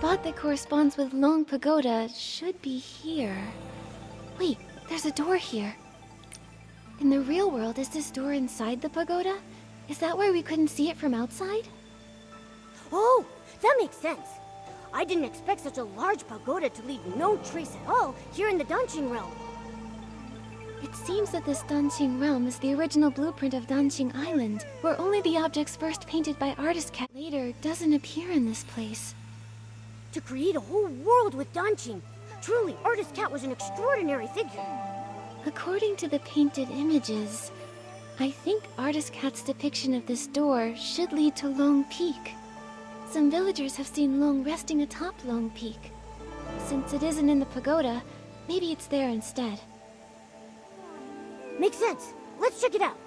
spot that corresponds with Long Pagoda should be here. Wait, there's a door here. In the real world, is this door inside the pagoda? Is that why we couldn't see it from outside? Oh, that makes sense. I didn't expect such a large pagoda to leave no trace at all here in the Danqing realm. It seems that this Danqing realm is the original blueprint of Danqing Island, where only the objects first painted by Artist Cat later doesn't appear in this place. To create a whole world with Danqing, truly, Artist Cat was an extraordinary figure. According to the painted images, I think Artist Cat's depiction of this door should lead to Long Peak. Some villagers have seen Long resting atop Long Peak. Since it isn't in the pagoda, maybe it's there instead. Makes sense. Let's check it out.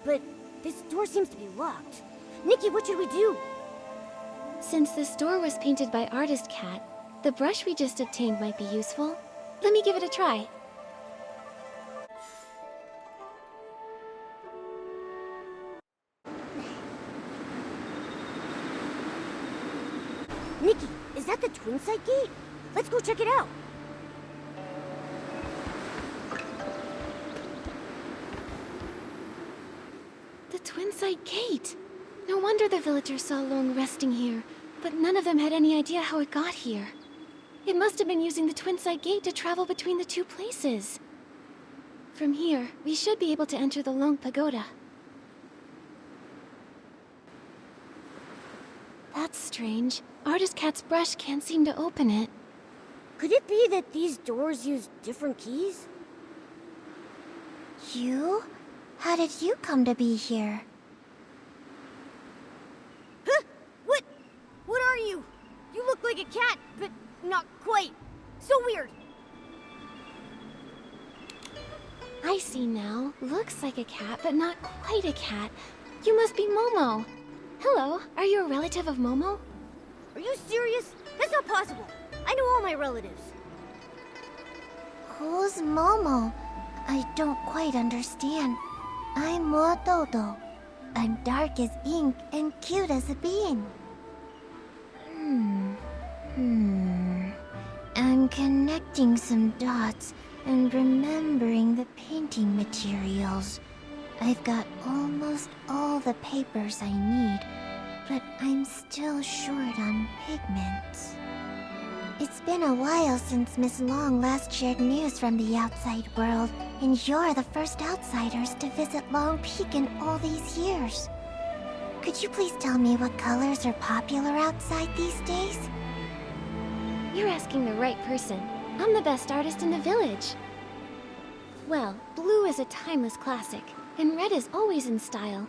But this door seems to be locked. Nikki, what should we do? Since this door was painted by Artist Cat, the brush we just obtained might be useful. Let me give it a try. Nikki, is that the Twin Sight Gate? Let's go check it out. The Twin Sight Gate! No wonder the villagers saw Long resting here, but none of them had any idea how it got here. It must have been using the Twin Sight Gate to travel between the two places. From here, we should be able to enter the Long Pagoda. That's strange. Artist Cat's brush can't seem to open it. Could it be that these doors use different keys? You? How did you come to be here? Huh? What? What are you? You look like a cat, but not quite. So weird. I see now. Looks like a cat, but not quite a cat. You must be Momo. Hello, are you a relative of Momo? Are you serious? That's not possible. I know all my relatives. Who's Momo? I don't quite understand. I'm Mododo. I'm dark as ink and cute as a bean. I'm connecting some dots and remembering the painting materials. I've got almost all the papers I need, but I'm still short on pigments. It's been a while since Miss Long last shared news from the outside world, and you're the first outsiders to visit Long Peak in all these years. Could you please tell me what colors are popular outside these days? You're asking the right person. I'm the best artist in the village. Well, blue is a timeless classic, and red is always in style.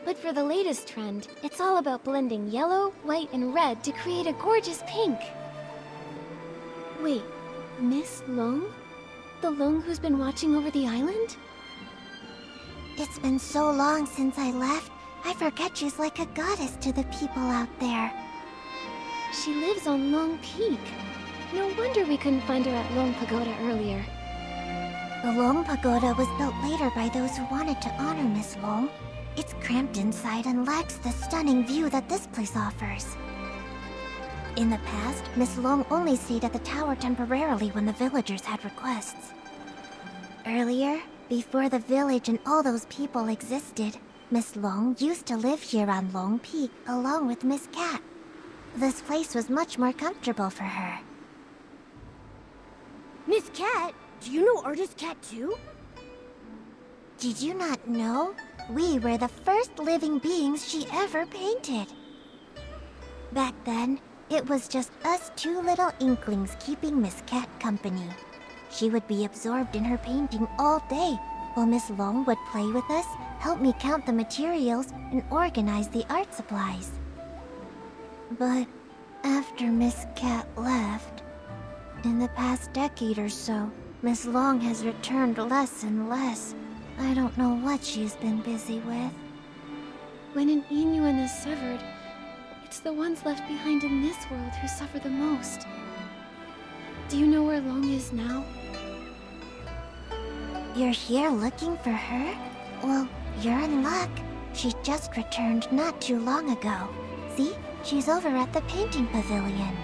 But for the latest trend, it's all about blending yellow, white, and red to create a gorgeous pink. Wait, Miss Long? The Long who's been watching over the island? It's been so long since I left, I forget she's like a goddess to the people out there. She lives on Long Peak. No wonder we couldn't find her at Long Pagoda earlier. The Long Pagoda was built later by those who wanted to honor Miss Long. It's cramped inside and lacks the stunning view that this place offers. In the past, Miss Long only stayed at the tower temporarily when the villagers had requests. Earlier, before the village and all those people existed, Miss Long used to live here on Long Peak along with Miss Cat. This place was much more comfortable for her. Miss Cat? Do you know Artist Cat too? Did you not know? We were the first living beings she ever painted. Back then, it was just us two little inklings keeping Miss Cat company. She would be absorbed in her painting all day, while Miss Long would play with us, help me count the materials, and organize the art supplies. But after Miss Cat left, in the past decade or so, Miss Long has returned less and less. I don't know what she's been busy with. When an Inuan is severed, it's the ones left behind in this world who suffer the most. Do you know where Long is now? You're here looking for her? Well, you're in luck. She just returned not too long ago. See? She's over at the painting pavilion.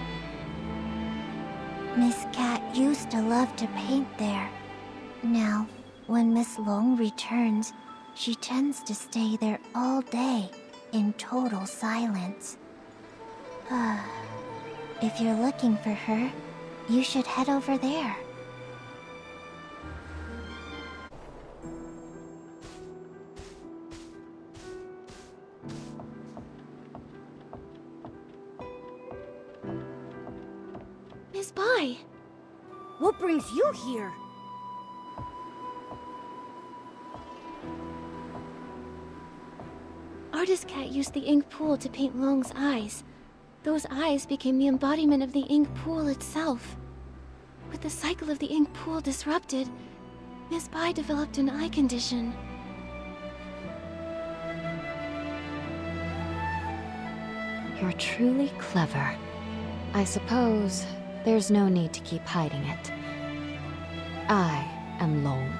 Miss Cat used to love to paint there. Now, when Miss Long returns, she tends to stay there all day, in total silence. If you're looking for her, you should head over there. Miss Bai! What brings you here? Artist Cat used the ink pool to paint Long's eyes. Those eyes became the embodiment of the ink pool itself. With the cycle of the ink pool disrupted, Miss Bai developed an eye condition. You're truly clever. I suppose there's no need to keep hiding it. I am Long.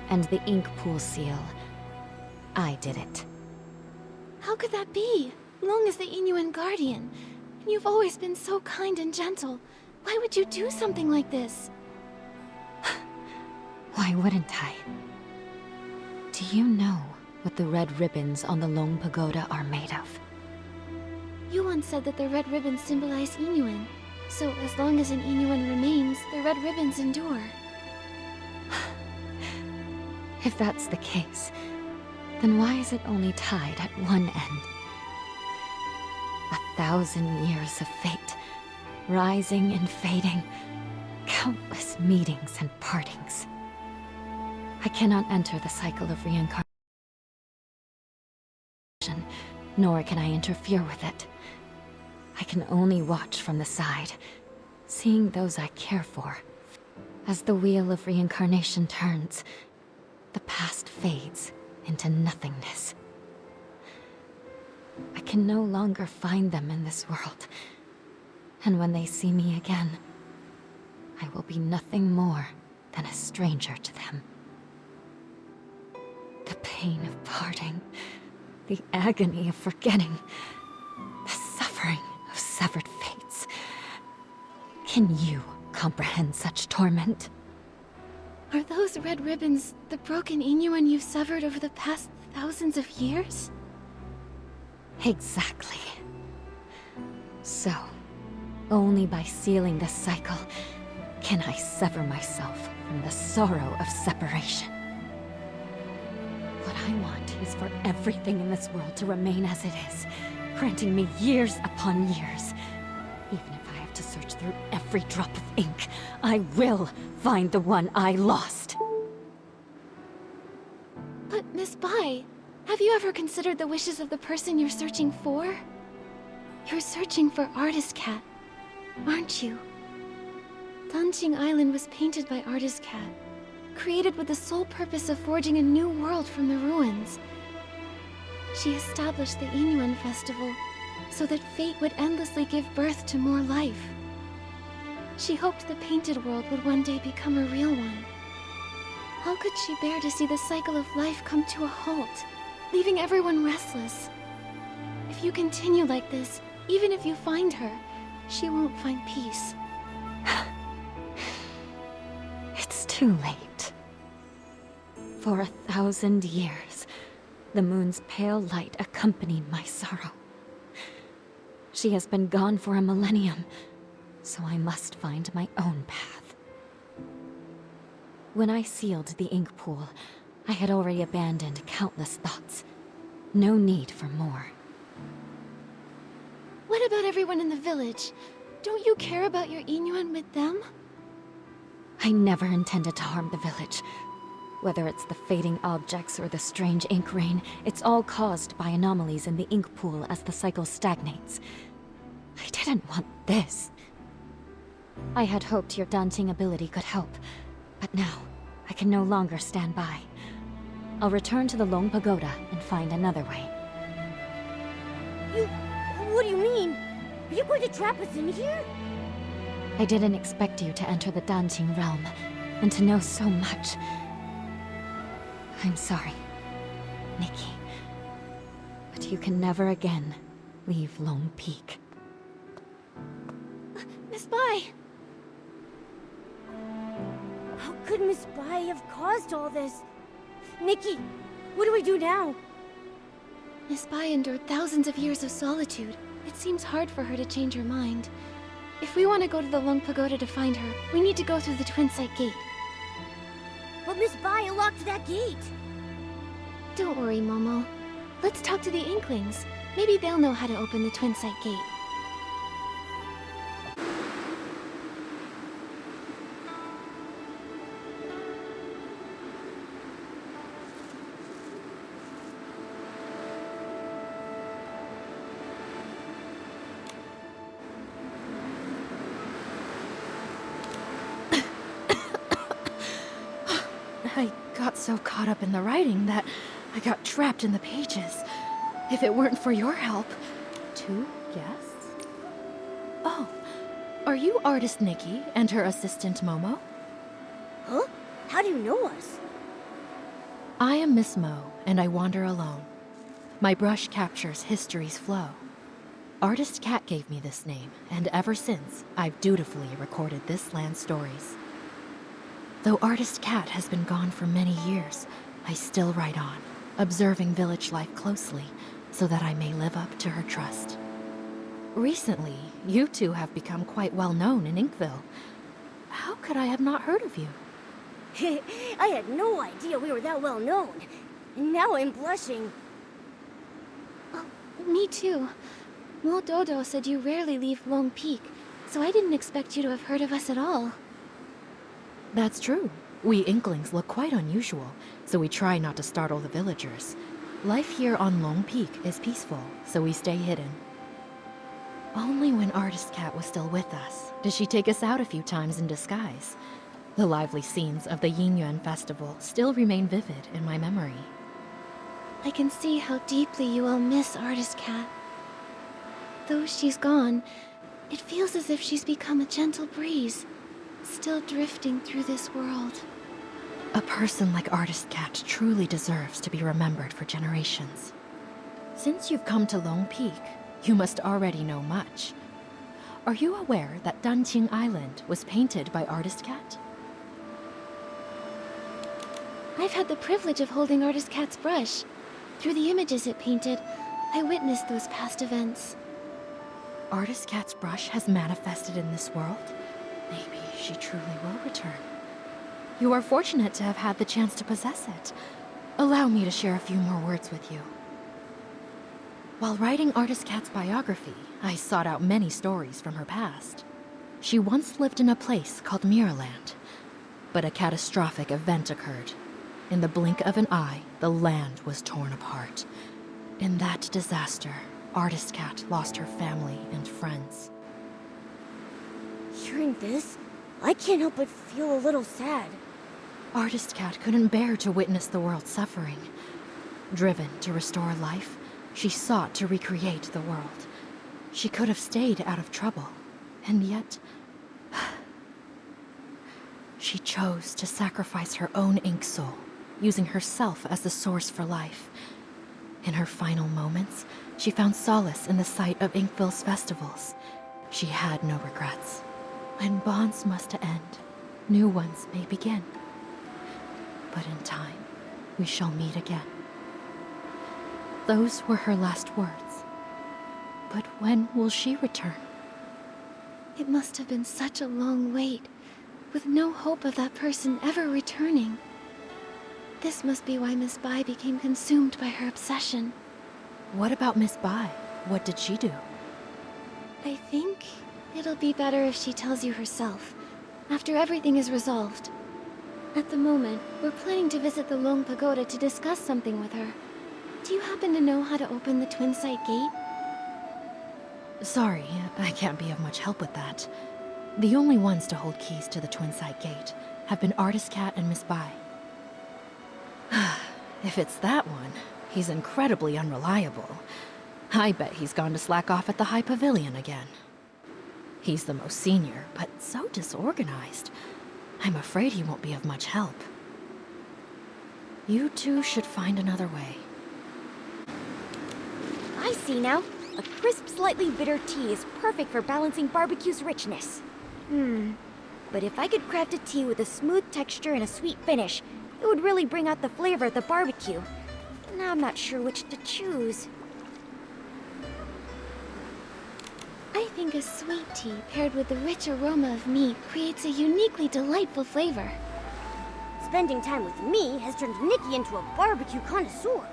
And the ink pool seal, I did it. How could that be? Long is the Inuan guardian, and you've always been so kind and gentle. Why would you do something like this? Why wouldn't I? Do you know what the red ribbons on the Long Pagoda are made of? You once said that the red ribbons symbolize Inuan, so as long as an Inuan remains, the red ribbons endure. If that's the case, then why is it only tied at one end? 1,000 years of fate, rising and fading, countless meetings and partings. I cannot enter the cycle of reincarnation, nor can I interfere with it. I can only watch from the side, seeing those I care for. As the wheel of reincarnation turns, the past fades into nothingness. I can no longer find them in this world, and when they see me again, I will be nothing more than a stranger to them. The pain of parting, the agony of forgetting, the suffering of severed fates. Can you comprehend such torment? Are those red ribbons the broken Inuan you've severed over the past thousands of years? Exactly. So, only by sealing this cycle can I sever myself from the sorrow of separation. What I want is for everything in this world to remain as it is, granting me years upon years. Even if I have to search through every drop of ink, I will find the one I lost. But Miss Bai, have you ever considered the wishes of the person you're searching for? You're searching for Artist Cat, aren't you? Danqing Island was painted by Artist Cat, created with the sole purpose of forging a new world from the ruins. She established the Inuan Festival so that fate would endlessly give birth to more life. She hoped the painted world would one day become a real one. How could she bear to see the cycle of life come to a halt, leaving everyone restless? If you continue like this, even if you find her, she won't find peace. It's too late. For 1,000 years, the moon's pale light accompanied my sorrow. She has been gone for a millennium, so I must find my own path. When I sealed the ink pool, I had already abandoned countless thoughts. No need for more. What about everyone in the village? Don't you care about your Inuan with them? I never intended to harm the village. Whether it's the fading objects or the strange ink rain, it's all caused by anomalies in the ink pool as the cycle stagnates. I didn't want this. I had hoped your daunting ability could help, but now I can no longer stand by. I'll return to the Long Pagoda and find another way. What do you mean? Are you going to trap us in here? I didn't expect you to enter the Danqing realm, and to know so much. I'm sorry, Nikki. But you can never again leave Lone Peak. Miss Bai! How could Miss Bai have caused all this? Nikki, what do we do now? Miss Bai endured thousands of years of solitude. It seems hard for her to change her mind. If we want to go to the Long Pagoda to find her, we need to go through the Twin Sight Gate. But Miss Bai locked that gate. Don't worry, Momo. Let's talk to the Inklings. Maybe they'll know how to open the Twin Sight Gate. I got so caught up in the writing that I got trapped in the pages. If it weren't for your help... 2 guests? Oh, are you artist Nikki and her assistant Momo? Huh? How do you know us? I am Miss Mo, and I wander alone. My brush captures history's flow. Artist Cat gave me this name, and ever since, I've dutifully recorded this land's stories. Though Artist Cat has been gone for many years, I still write on, observing village life closely, so that I may live up to her trust. Recently, you two have become quite well known in Inkville. How could I have not heard of you? I had no idea we were that well known. And now I'm blushing. Oh, me too. Mo Dodo said you rarely leave Long Peak, so I didn't expect you to have heard of us at all. That's true. We Inklings look quite unusual, so we try not to startle the villagers. Life here on Long Peak is peaceful, so we stay hidden. Only when Artist Cat was still with us did she take us out a few times in disguise. The lively scenes of the Yinyuan festival still remain vivid in my memory. I can see how deeply you all miss Artist Cat. Though she's gone, it feels as if she's become a gentle breeze, still drifting through this world. A person like Artist Cat truly deserves to be remembered for generations. Since you've come to Long Peak, you must already know much. Are you aware that Danqing Island was painted by Artist Cat? I've had the privilege of holding Artist Cat's brush. Through the images it painted, I witnessed those past events. Artist Cat's brush has manifested in this world? Maybe she truly will return. You are fortunate to have had the chance to possess it. Allow me to share a few more words with you. While writing Artist Cat's biography, I sought out many stories from her past. She once lived in a place called Mirrorland, but a catastrophic event occurred. In the blink of an eye, the land was torn apart. In that disaster, Artist Cat lost her family and friends. Hearing this, I can't help but feel a little sad. Artist Cat couldn't bear to witness the world suffering. Driven to restore life, she sought to recreate the world. She could have stayed out of trouble, and yet... she chose to sacrifice her own ink soul, using herself as the source for life. In her final moments, she found solace in the sight of Inkville's festivals. She had no regrets. When bonds must end, new ones may begin. But in time, we shall meet again. Those were her last words. But when will she return? It must have been such a long wait, with no hope of that person ever returning. This must be why Miss Bai became consumed by her obsession. What about Miss Bai? What did she do? I think it'll be better if she tells you herself, after everything is resolved. At the moment, we're planning to visit the Long Pagoda to discuss something with her. Do you happen to know how to open the Twin Sight Gate? Sorry, I can't be of much help with that. The only ones to hold keys to the Twin Sight Gate have been Artist Cat and Miss Bai. If it's that one, he's incredibly unreliable. I bet he's gone to slack off at the High Pavilion again. He's the most senior, but so disorganized. I'm afraid he won't be of much help. You two should find another way. I see now. A crisp, slightly bitter tea is perfect for balancing barbecue's richness. But if I could craft a tea with a smooth texture and a sweet finish, it would really bring out the flavor of the barbecue. Now I'm not sure which to choose. I think a sweet tea paired with the rich aroma of meat creates a uniquely delightful flavor. Spending time with me has turned Nikki into a barbecue connoisseur.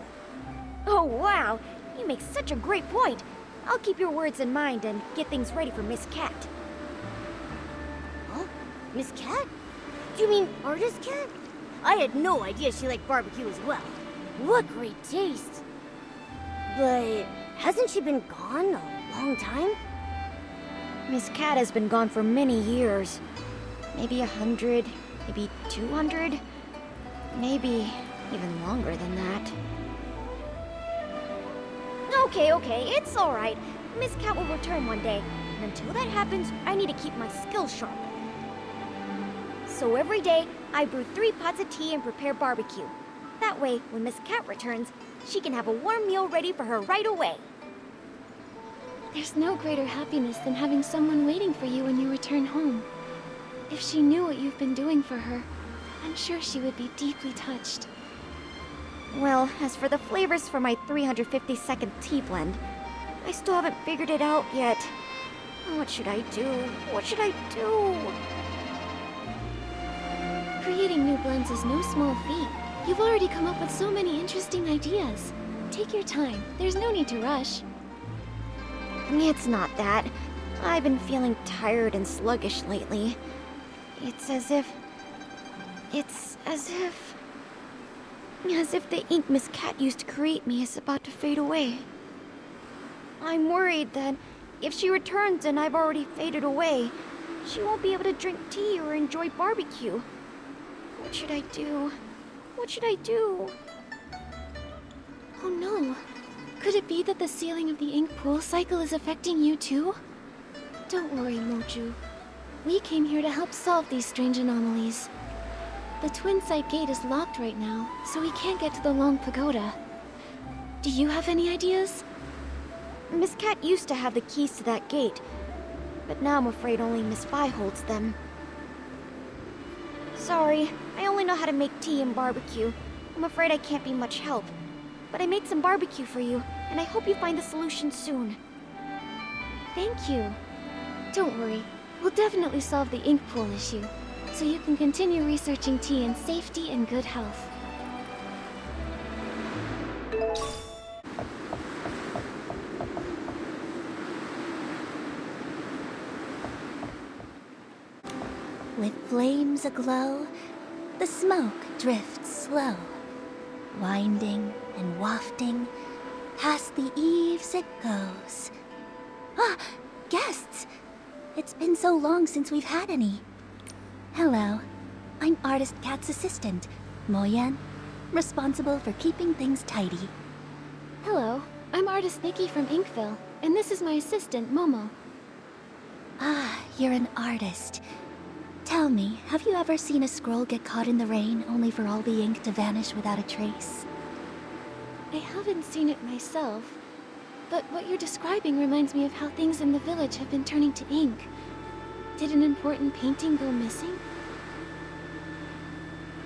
Oh, wow! You make such a great point. I'll keep your words in mind and get things ready for Miss Cat. Huh? Miss Cat? Do you mean Artist Cat? I had no idea she liked barbecue as well. What great taste! But hasn't she been gone a long time? Miss Cat has been gone for many years. Maybe 100, maybe 200, maybe even longer than that. Okay, it's alright. Miss Cat will return one day, and until that happens, I need to keep my skills sharp. So every day, I brew 3 pots of tea and prepare barbecue. That way, when Miss Cat returns, she can have a warm meal ready for her right away. There's no greater happiness than having someone waiting for you when you return home. If she knew what you've been doing for her, I'm sure she would be deeply touched. Well, as for the flavors for my 350-second tea blend, I still haven't figured it out yet. What should I do? What should I do? Creating new blends is no small feat. You've already come up with so many interesting ideas. Take your time. There's no need to rush. It's not that. I've been feeling tired and sluggish lately. It's as if the ink Miss Cat used to create me is about to fade away. I'm worried that if she returns and I've already faded away, she won't be able to drink tea or enjoy barbecue. What should I do? What should I do? Oh no. Could it be that the sealing of the ink pool cycle is affecting you too? Don't worry, Moju. We came here to help solve these strange anomalies. The Twin Site Gate is locked right now, so we can't get to the Long Pagoda. Do you have any ideas? Miss Cat used to have the keys to that gate, but now I'm afraid only Miss Vi holds them. Sorry, I only know how to make tea and barbecue. I'm afraid I can't be much help. But I made some barbecue for you, and I hope you find the solution soon. Thank you. Don't worry, we'll definitely solve the ink pool issue, so you can continue researching tea in safety and good health. With flames aglow, the smoke drifts slow, winding and wafting, past the eaves it goes. Ah, guests! It's been so long since we've had any. Hello, I'm Artist Cat's assistant, Moyan, responsible for keeping things tidy. Hello, I'm Artist Nikki from Inkville, and this is my assistant, Momo. Ah, you're an artist. Tell me, have you ever seen a scroll get caught in the rain only for all the ink to vanish without a trace? I haven't seen it myself, but what you're describing reminds me of how things in the village have been turning to ink. Did an important painting go missing?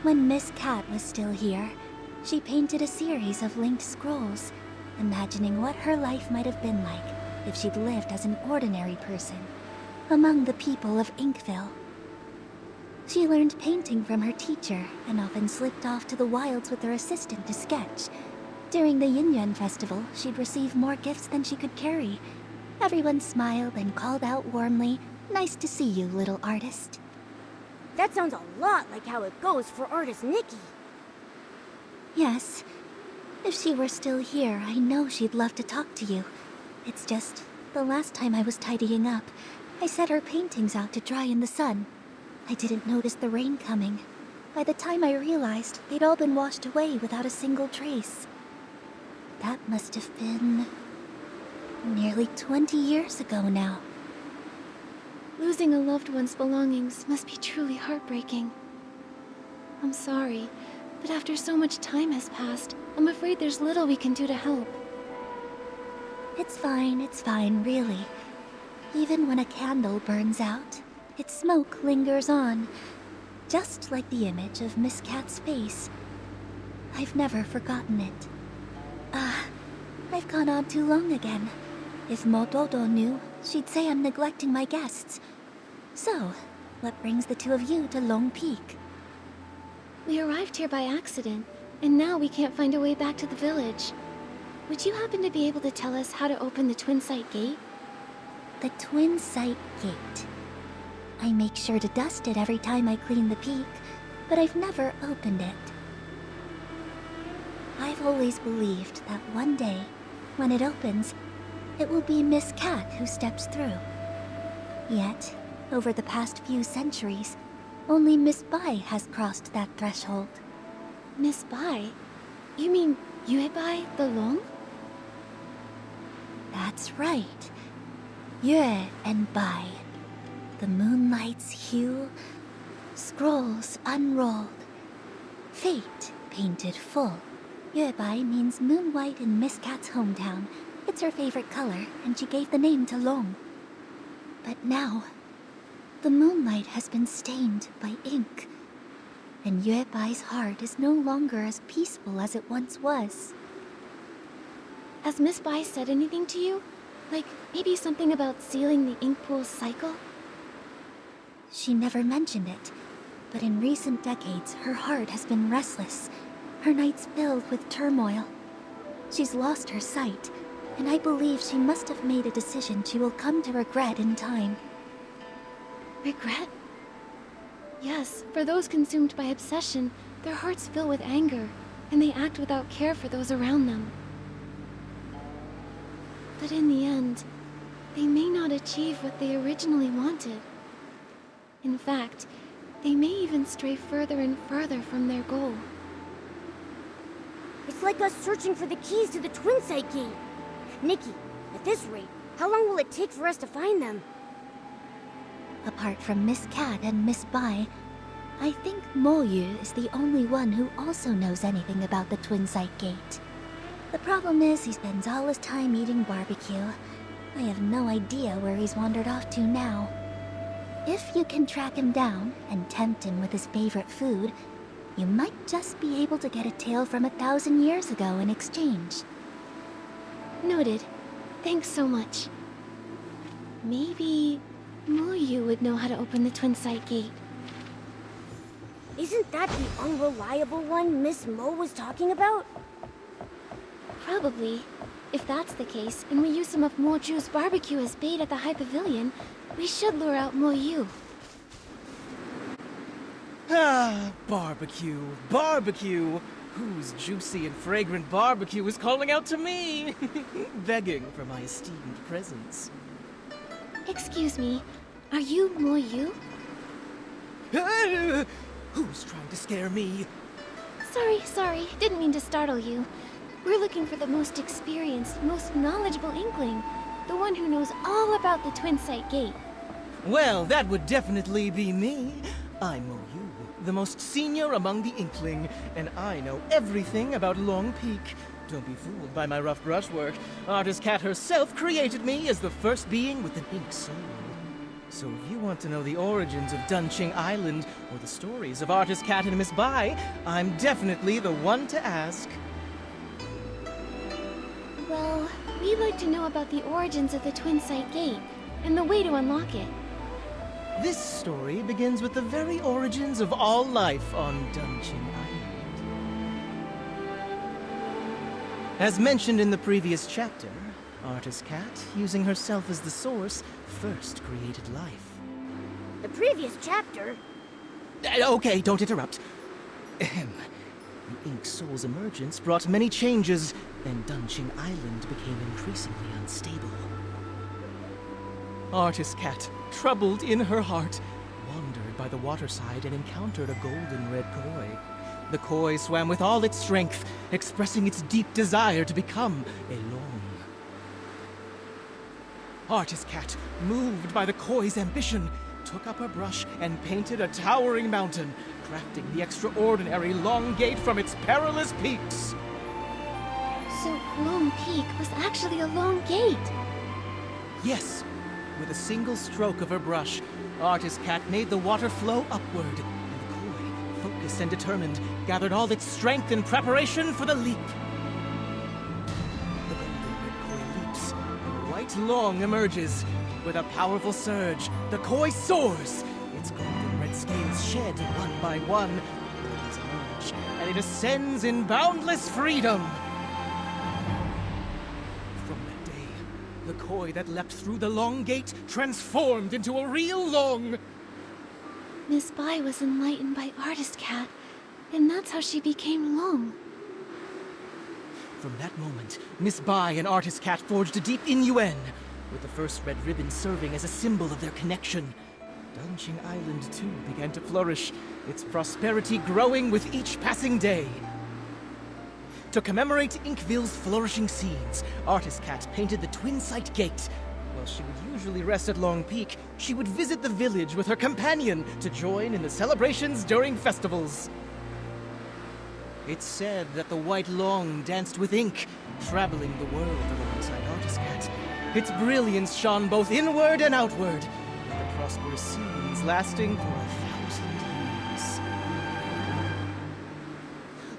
When Miss Cat was still here, she painted a series of linked scrolls, imagining what her life might have been like if she'd lived as an ordinary person among the people of Inkville. She learned painting from her teacher and often slipped off to the wilds with her assistant to sketch. During the Yin Festival, she'd receive more gifts than she could carry. Everyone smiled and called out warmly, "Nice to see you, little artist." That sounds a lot like how it goes for Artist Nikki. Yes. If she were still here, I know she'd love to talk to you. It's just, the last time I was tidying up, I set her paintings out to dry in the sun. I didn't notice the rain coming. By the time I realized, they'd all been washed away without a single trace. That must have been nearly 20 years ago now. Losing a loved one's belongings must be truly heartbreaking. I'm sorry, but after so much time has passed, I'm afraid there's little we can do to help. It's fine, really. Even when a candle burns out, its smoke lingers on, just like the image of Miss Cat's face. I've never forgotten it. I've gone on too long again. If Mododo knew, she'd say I'm neglecting my guests. So, what brings the two of you to Long Peak? We arrived here by accident, and now we can't find a way back to the village. Would you happen to be able to tell us how to open the Twin Sight Gate? The Twin Sight Gate. I make sure to dust it every time I clean the peak, but I've never opened it. I've always believed that one day, when it opens, it will be Miss Cat who steps through. Yet, over the past few centuries, only Miss Bai has crossed that threshold. Miss Bai? You mean Yuebai the Long? That's right. Yue and Bai. The moonlight's hue, scrolls unrolled, fate painted full. Yuebai means moon white in Miss Cat's hometown. It's her favorite color, and she gave the name to Long. But now, the moonlight has been stained by ink, and Yuebai's heart is no longer as peaceful as it once was. Has Miss Bai said anything to you? Like, maybe something about sealing the ink pool's cycle? She never mentioned it, but in recent decades, her heart has been restless, her nights filled with turmoil. She's lost her sight, and I believe she must have made a decision she will come to regret in time. Regret? Yes, for those consumed by obsession, their hearts fill with anger, and they act without care for those around them. But in the end, they may not achieve what they originally wanted. In fact, they may even stray further and further from their goal. It's like us searching for the keys to the Twin Sight Gate. Nikki, at this rate, how long will it take for us to find them? Apart from Miss Cat and Miss Bai, I think Mo Yu is the only one who also knows anything about the Twin Sight Gate. The problem is he spends all his time eating barbecue. I have no idea where he's wandered off to now. If you can track him down and tempt him with his favorite food, you might just be able to get a tale from 1,000 years ago in exchange. Noted. Thanks so much. Maybe Mo Yu would know how to open the Twin Sight Gate. Isn't that the unreliable one Miss Mo was talking about? Probably. If that's the case, and we use some of Mo Ju's barbecue as bait at the High Pavilion, we should lure out Mo Yu. Ah, barbecue, barbecue! Whose juicy and fragrant barbecue is calling out to me? Begging for my esteemed presence. Excuse me, are you Mo Yu? Ah, who's trying to scare me? Sorry, didn't mean to startle you. We're looking for the most experienced, most knowledgeable Inkling. The one who knows all about the Twin Sight Gate. Well, that would definitely be me. I'm Mo Yu, the most senior among the Inkling, and I know everything about Long Peak. Don't be fooled by my rough brushwork. Artist Cat herself created me as the first being with an ink soul. So if you want to know the origins of Dunqing Island, or the stories of Artist Cat and Miss Bai, I'm definitely the one to ask. Well, we'd like to know about the origins of the Twin Sight Gate, and the way to unlock it. This story begins with the very origins of all life on Dunqing Island. As mentioned in the previous chapter, Artist Cat, using herself as the source, first created life. The previous chapter? Okay, don't interrupt. Ahem. The Ink Soul's emergence brought many changes, and Dunqing Island became increasingly unstable. Artist Cat, troubled in her heart, wandered by the waterside and encountered a golden red koi. The koi swam with all its strength, expressing its deep desire to become a Long. Artist Cat, moved by the koi's ambition, took up her brush and painted a towering mountain, crafting the extraordinary Long Gate from its perilous peaks. So Long Peak was actually a long gate. Yes, With a single stroke of her brush, Artist Cat made the water flow upward, and the koi, focused and determined, gathered all its strength in preparation for the leap. The golden red koi leaps, and a white long emerges. With a powerful surge, the koi soars. Its golden red scales shed one by one. Wings emerge, and it ascends in boundless freedom. From that day, the koi that leapt through the long gate transformed into a real long. Miss Bai was enlightened by Artist Cat, and that's how she became Long. From that moment, Miss Bai and Artist Cat forged a deep innuendo, with the first red ribbon serving as a symbol of their connection. Dunqing Island, too, began to flourish, its prosperity growing with each passing day. To commemorate Inkville's flourishing scenes, Artist Cat painted the Twin Sight Gate. While she would usually rest at Long Peak, she would visit the village with her companion to join in the celebrations during festivals. It's said that the White Long danced with ink, traveling the world alongside Artist Cat. Its brilliance shone both inward and outward, with the prosperous scenes lasting for 1,000 years.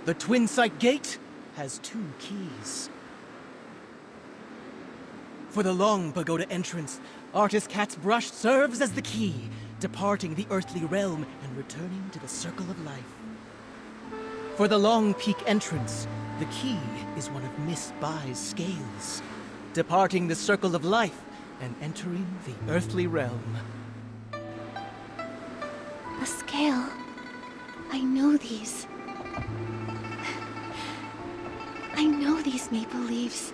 The Twin Sight Gate has 2 keys. For the Long Pagoda entrance, Artist Cat's brush serves as the key, departing the earthly realm and returning to the circle of life. For the Long Peak entrance, the key is one of Miss Bai's scales, departing the circle of life and entering the earthly realm. A scale. I know these. I know these maple leaves.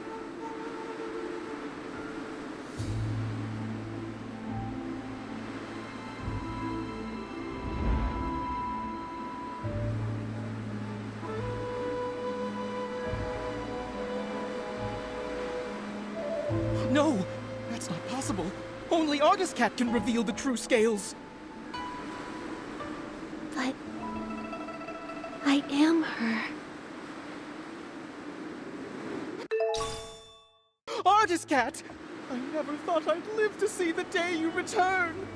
No! That's not possible! Only Artist Cat can reveal the true scales! But I am her. Artist Cat! I never thought I'd live to see the day you return!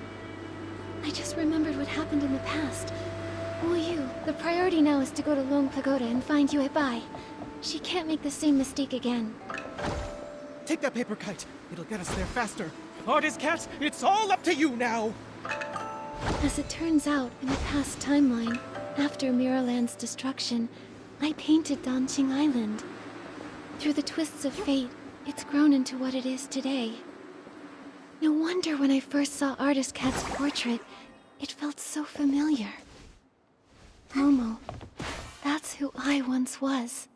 I just remembered what happened in the past. Wu Yu, the priority now is to go to Long Pagoda and find Yue Bai. She can't make the same mistake again. Take that paper kite. It'll get us there faster. Artist Cat, it's all up to you now! As it turns out, in the past timeline, after Miraland's destruction, I painted Danqing Island. Through the twists of fate, it's grown into what it is today. No wonder when I first saw Artist Cat's portrait, it felt so familiar. Momo, that's who I once was.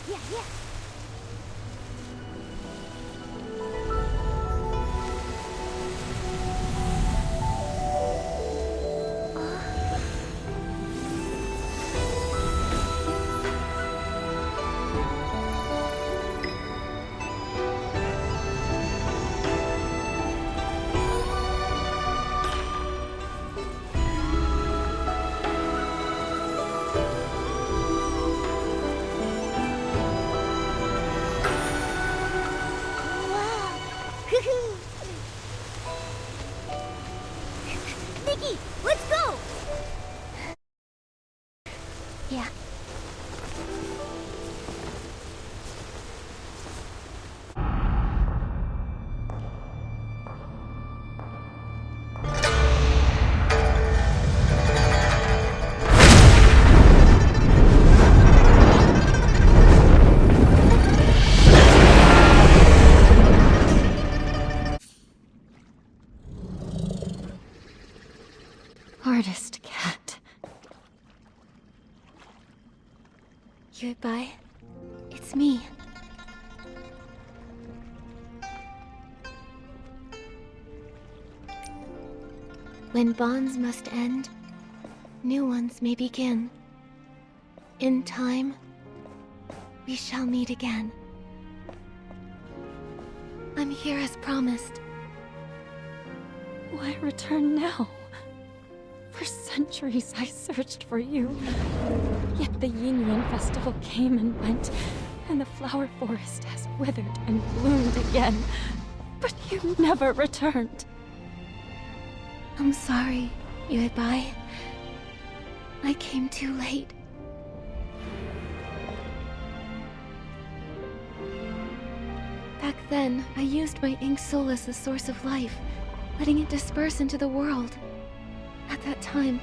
Yeah. Nikki, let's go! Yeah. Artist Cat. Yue Bai, it's me. When bonds must end, new ones may begin. In time, we shall meet again. I'm here as promised. Why return now? For centuries I searched for you. Yet the Yinyuan festival came and went, and the flower forest has withered and bloomed again. But you never returned. I'm sorry, Yuebai. I came too late. Back then, I used my ink soul as the source of life, letting it disperse into the world. At that time,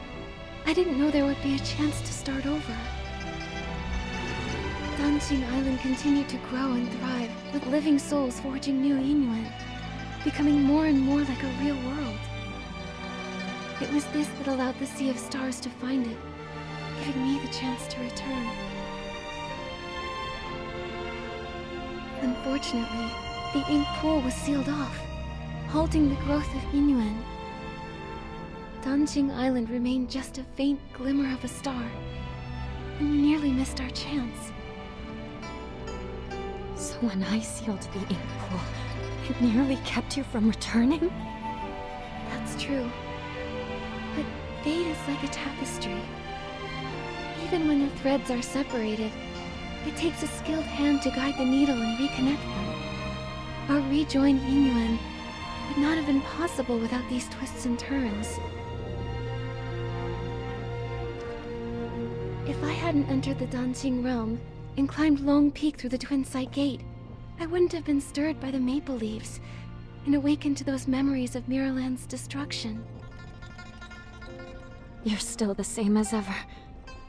I didn't know there would be a chance to start over. Danjing Island continued to grow and thrive, with living souls forging new Yinyuan, becoming more and more like a real world. It was this that allowed the Sea of Stars to find it, giving me the chance to return. Unfortunately, the ink pool was sealed off, halting the growth of Yinyuan. Danjing Island remained just a faint glimmer of a star, and we nearly missed our chance. So when I sealed the ink pool, it nearly kept you from returning? That's true. But fate is like a tapestry. Even when the threads are separated, it takes a skilled hand to guide the needle and reconnect them. Our rejoined Yinyuan would not have been possible without these twists and turns. If I hadn't entered the Danjing realm and climbed Long Peak through the Twin Sight Gate, I wouldn't have been stirred by the maple leaves and awakened to those memories of Miraland's destruction. You're still the same as ever,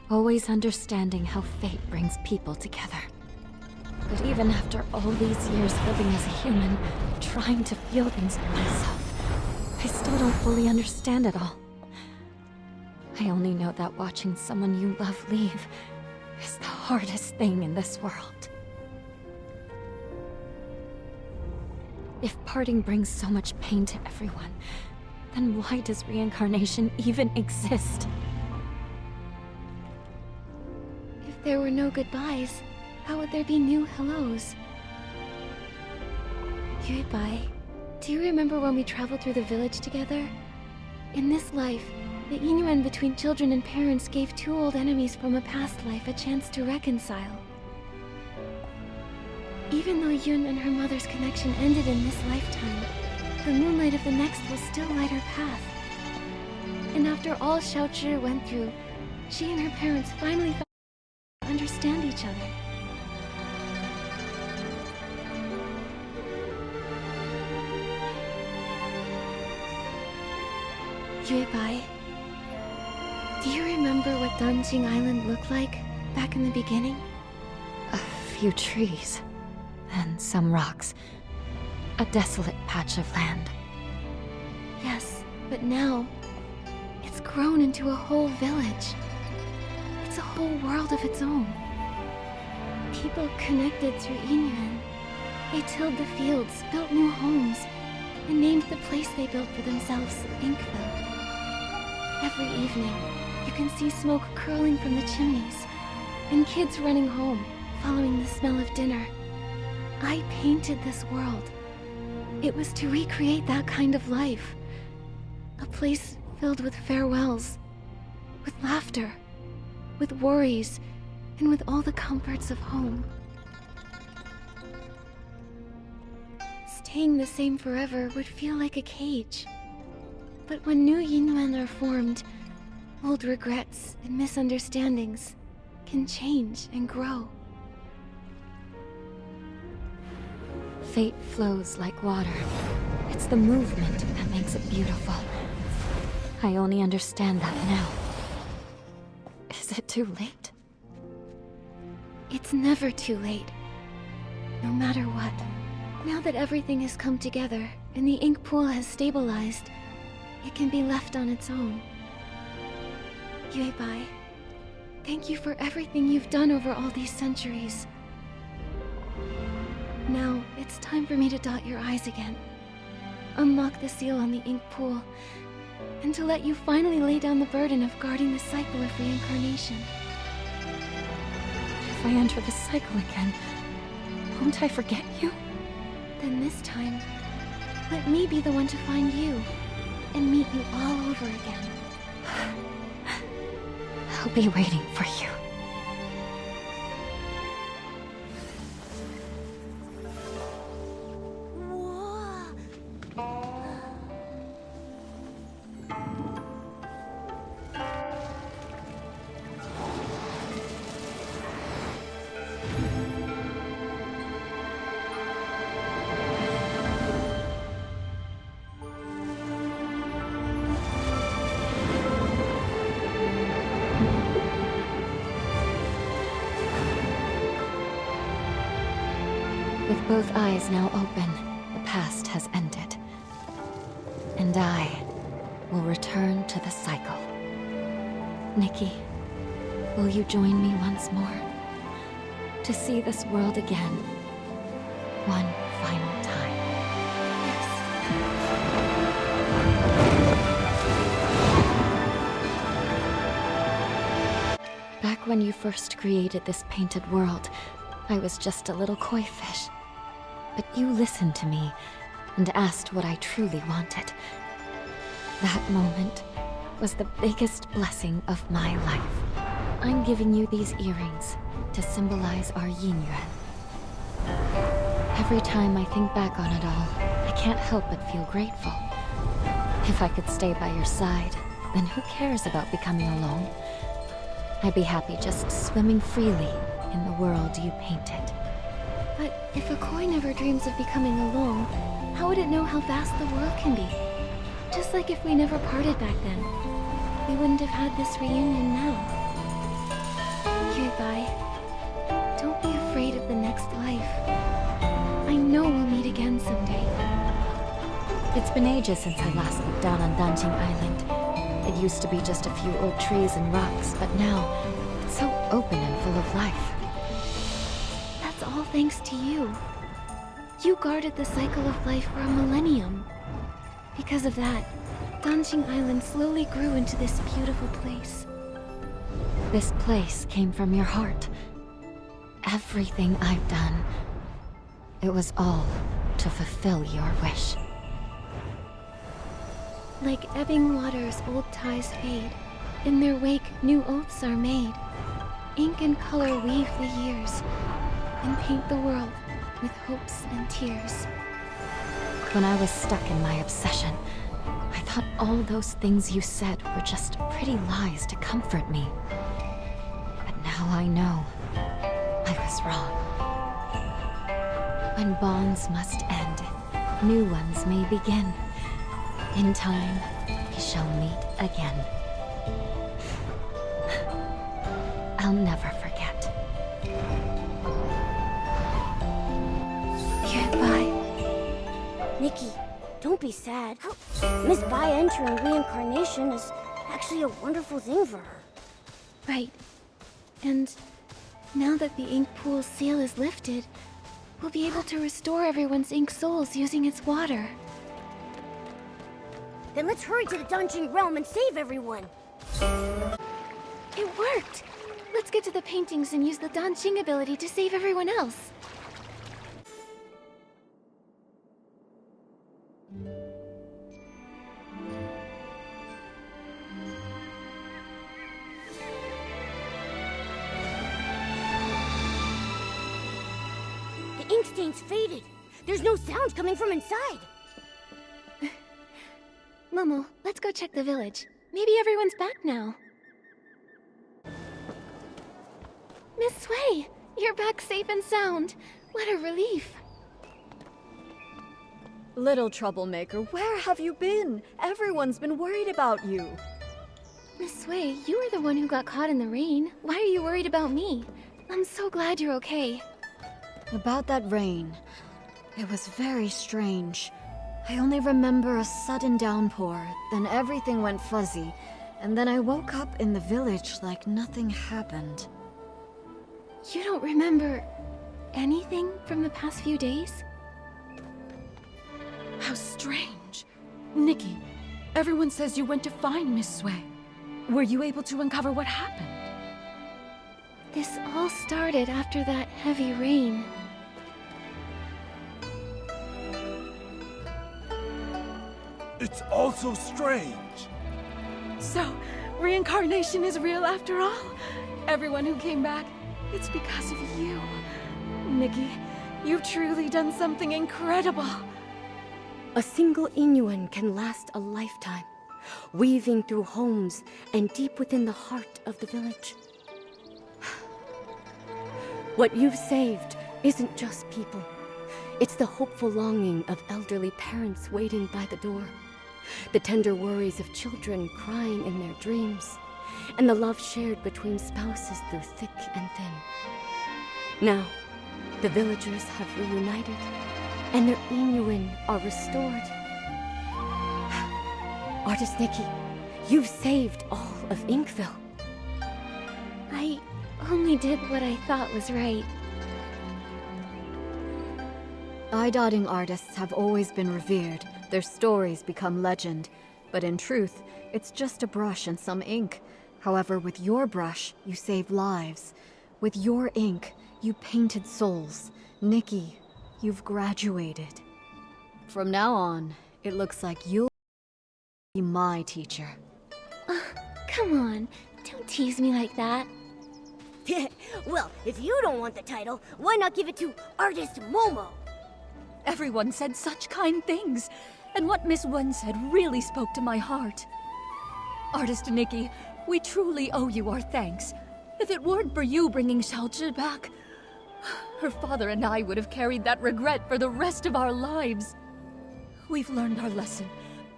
always understanding how fate brings people together. But even after all these years living as a human, trying to feel things for myself, I still don't fully understand it all. I only know that watching someone you love leave is the hardest thing in this world. If parting brings so much pain to everyone, then why does reincarnation even exist? If there were no goodbyes, how would there be new hellos? Yuebai, do you remember when we traveled through the village together? In this life, the Yinyuan between children and parents gave two old enemies from a past life a chance to reconcile. Even though Yun and her mother's connection ended in this lifetime, the moonlight of the next will still light her path. And after all Xiaozhi went through, she and her parents finally found to understand each other. Yuebai, do you remember what Danjing Island looked like back in the beginning? A few trees, and some rocks. A desolate patch of land. Yes, but now, it's grown into a whole village. It's a whole world of its own. People connected through Yinyuan. They tilled the fields, built new homes, and named the place they built for themselves Inkville. Every evening, you can see smoke curling from the chimneys, and kids running home, following the smell of dinner. I painted this world. It was to recreate that kind of life. A place filled with farewells, with laughter, with worries, and with all the comforts of home. Staying the same forever would feel like a cage. But when new Yinyuan are formed, old regrets and misunderstandings can change and grow. Fate flows like water. It's the movement that makes it beautiful. I only understand that now. Is it too late? It's never too late. No matter what. Now that everything has come together and the ink pool has stabilized, it can be left on its own. Yuebai, thank you for everything you've done over all these centuries. Now, it's time for me to dot your I's again. Unlock the seal on the ink pool, and to let you finally lay down the burden of guarding the cycle of reincarnation. If I enter the cycle again, won't I forget you? Then this time, let me be the one to find you, and meet you all over again. I'll be waiting for you. With both eyes now open, the past has ended. And I will return to the cycle. Nikki, will you join me once more? To see this world again, one final time. Back when you first created this painted world, I was just a little koi fish. But you listened to me and asked what I truly wanted. That moment was the biggest blessing of my life. I'm giving you these earrings to symbolize our yin yuan. Every time I think back on it all, I can't help but feel grateful. If I could stay by your side, then who cares about becoming alone? I'd be happy just swimming freely in the world you painted. But if a koi never dreams of becoming alone, how would it know how vast the world can be? Just like if we never parted back then, we wouldn't have had this reunion now. Yurbai, don't be afraid of the next life. I know we'll meet again someday. It's been ages since I last looked down on Danjing Island. It used to be just a few old trees and rocks, but now it's so open and full of life. That's all thanks to you. You guarded the cycle of life for a millennium. Because of that, Danjing Island slowly grew into this beautiful place. This place came from your heart. Everything I've done, it was all to fulfill your wish. Like ebbing waters, old ties fade. In their wake, new oaths are made. Ink and color weave the years, and paint the world with hopes and tears. When I was stuck in my obsession, I thought all those things you said were just pretty lies to comfort me. But now I know I was wrong. When bonds must end, new ones may begin. In time, we shall meet again. I'll never forget. Goodbye. Nikki, don't be sad. Miss Bai entering reincarnation is actually a wonderful thing for her. Right. And now that the ink pool's seal is lifted, we'll be able to restore everyone's ink souls using its water. Then let's hurry to the Danjing realm and save everyone. It worked! Let's get to the paintings and use the Danjing ability to save everyone else. The ink stain's faded. There's no sound coming from inside. Momo, let's go check the village. Maybe everyone's back now. Miss Sui, you're back safe and sound. What a relief. Little troublemaker, where have you been? Everyone's been worried about you. Miss Sui, you were the one who got caught in the rain. Why are you worried about me? I'm so glad you're okay. About that rain, it was very strange. I only remember a sudden downpour, then everything went fuzzy, and then I woke up in the village like nothing happened. You don't remember anything from the past few days? How strange. Nikki, everyone says you went to find Miss Sui. Were you able to uncover what happened? This all started after that heavy rain. It's all so strange. So, reincarnation is real after all? Everyone who came back, it's because of you. Nikki, you've truly done something incredible. A single Inyuan can last a lifetime, weaving through homes and deep within the heart of the village. What you've saved isn't just people. It's the hopeful longing of elderly parents waiting by the door, the tender worries of children crying in their dreams, and the love shared between spouses through thick and thin. Now, The villagers have reunited, and their Inuin are restored. Artist Nikki, you've saved all of Inkville. I only did what I thought was right. Eye-dotting artists have always been revered. Their stories become legend. But in truth, it's just a brush and some ink. However, with your brush, you save lives. With your ink, you painted souls. Nikki, you've graduated. From now on, it looks like you'll be my teacher. Come on, don't tease me like that. Well, if you don't want the title, why not give it to Artist Momo? Everyone said such kind things, and what Miss Wen said really spoke to my heart. Artist Nikki, we truly owe you our thanks. If it weren't for you bringing Xiaozhi back, her father and I would have carried that regret for the rest of our lives. We've learned our lesson.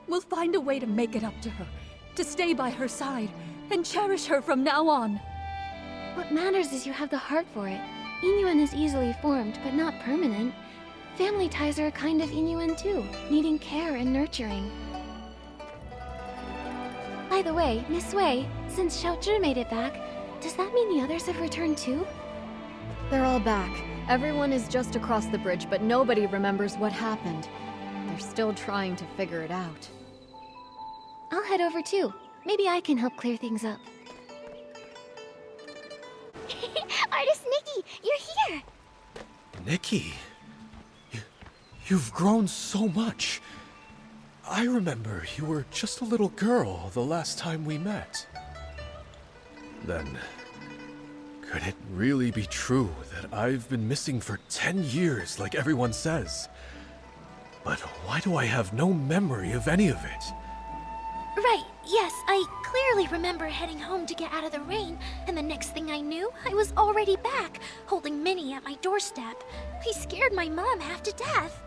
We'll find a way to make it up to her, to stay by her side, and cherish her from now on. What matters is you have the heart for it. Inuan is easily formed, but not permanent. Family ties are a kind of Inuan too, needing care and nurturing. By the way, Miss Wei, since Xiaozhi made it back, does that mean the others have returned too? They're all back. Everyone is just across the bridge, but nobody remembers what happened. They're still trying to figure it out. I'll head over too. Maybe I can help clear things up. Artist Nikki, you're here! Nikki, you've grown so much. I remember you were just a little girl the last time we met. Then, could it really be true that I've been missing for 10 years like everyone says? But why do I have no memory of any of it? Right, yes, I clearly remember heading home to get out of the rain, and the next thing I knew, I was already back, holding Minnie at my doorstep. I scared my mom half to death.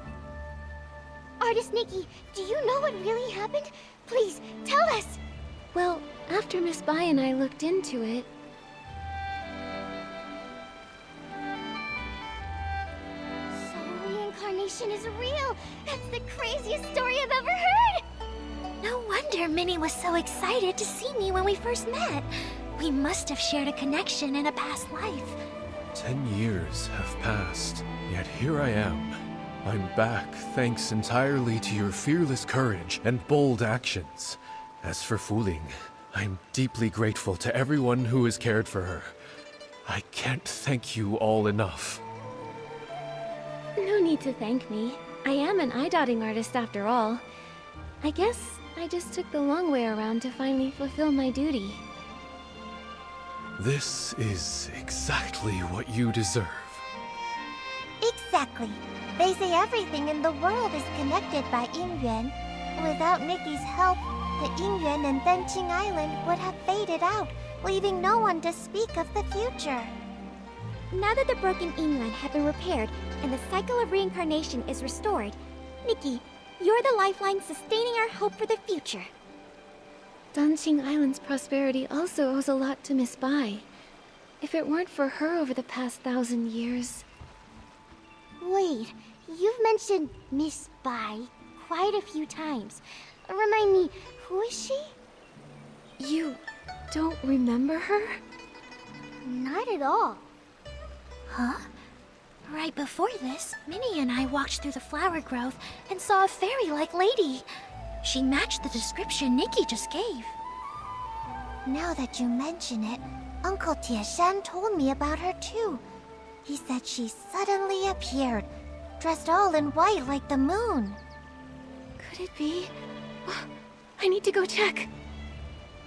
Artist Nikki, do you know what really happened? Please, tell us! Well, after Miss Bai and I looked into it... So reincarnation is real! That's the craziest story I've ever heard! No wonder Minnie was so excited to see me when we first met. We must have shared a connection in a past life. 10 years have passed, yet here I am. I'm back thanks entirely to your fearless courage and bold actions. As for Fu Ling, I'm deeply grateful to everyone who has cared for her. I can't thank you all enough. No need to thank me. I am an eye-dotting artist after all. I guess I just took the long way around to finally fulfill my duty. This is exactly what you deserve. Exactly. They say everything in the world is connected by Yingyuan. Without Nikki's help, the Yingyuan and Benqing Island would have faded out, leaving no one to speak of the future. Now that the broken Yingyuan have been repaired and the cycle of reincarnation is restored, Nikki, you're the lifeline sustaining our hope for the future. Danqing Island's prosperity also owes a lot to Miss Bai. If it weren't for her over the past 1,000 years... Wait, you've mentioned Miss Bai quite a few times. Remind me, who is she? You don't remember her? Not at all. Huh? Right before this, Minnie and I walked through the flower grove and saw a fairy-like lady. She matched the description Nikki just gave. Now that you mention it, Uncle Tieshan told me about her too. He said she suddenly appeared, dressed all in white like the moon. Could it be? I need to go check.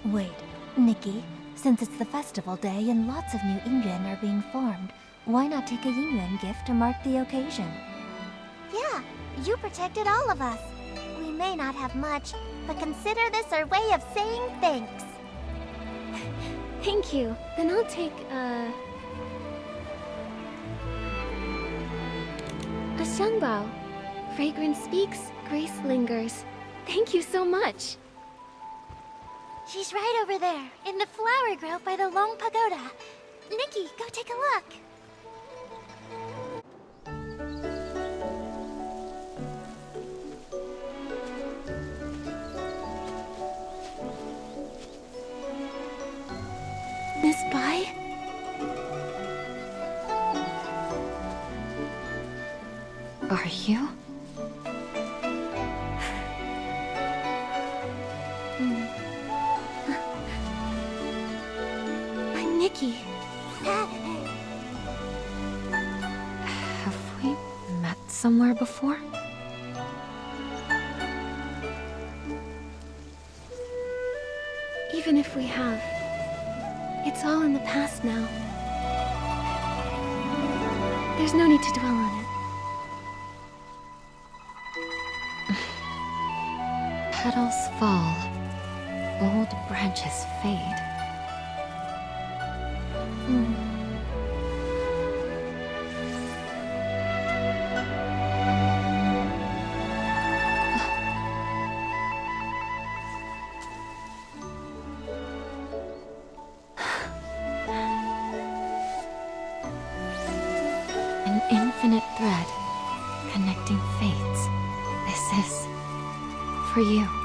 Wait, Nikki, since it's the festival day and lots of new Yingyuan are being formed, why not take a Yingyuan gift to mark the occasion? Yeah, you protected all of us. We may not have much, but consider this our way of saying thanks. Thank you. Then I'll take, a Xiangbao. Fragrance speaks, grace lingers. Thank you so much. She's right over there, in the flower grove by the Long Pagoda. Nikki, go take a look. Are you? I'm Nikki. Have we met somewhere before? Even if we have, it's all in the past now. There's no need to dwell on it. Petals fall, old branches fade. An infinite thread connecting fates. This is for you.